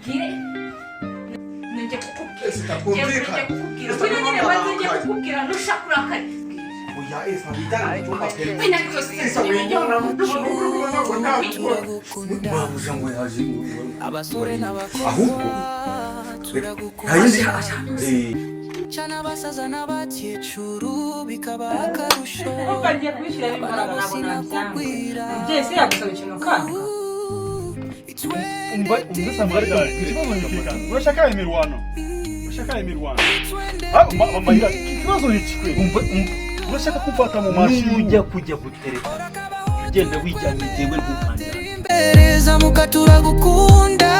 nkubwire nje kukubwira nyine wazinje kukubwira nushakura kare oya esa bitanga cyumapere wina kose wenyona babuja ngo yaje abasore n'abakobwa ahubwo chana basaza n'abakecuru bikaba akarusho ukagiye kwishira imbaraga nabona byanga byese yagusaba ikintu kandi umva sambarika kibazo nikika urashaka imirwano mama ira kibazo nikikwe umva urashaka kumfata mu mashi ujya kujya gutereka ugenda wijyanye jewe ntukanja imbereza mukatura gukunda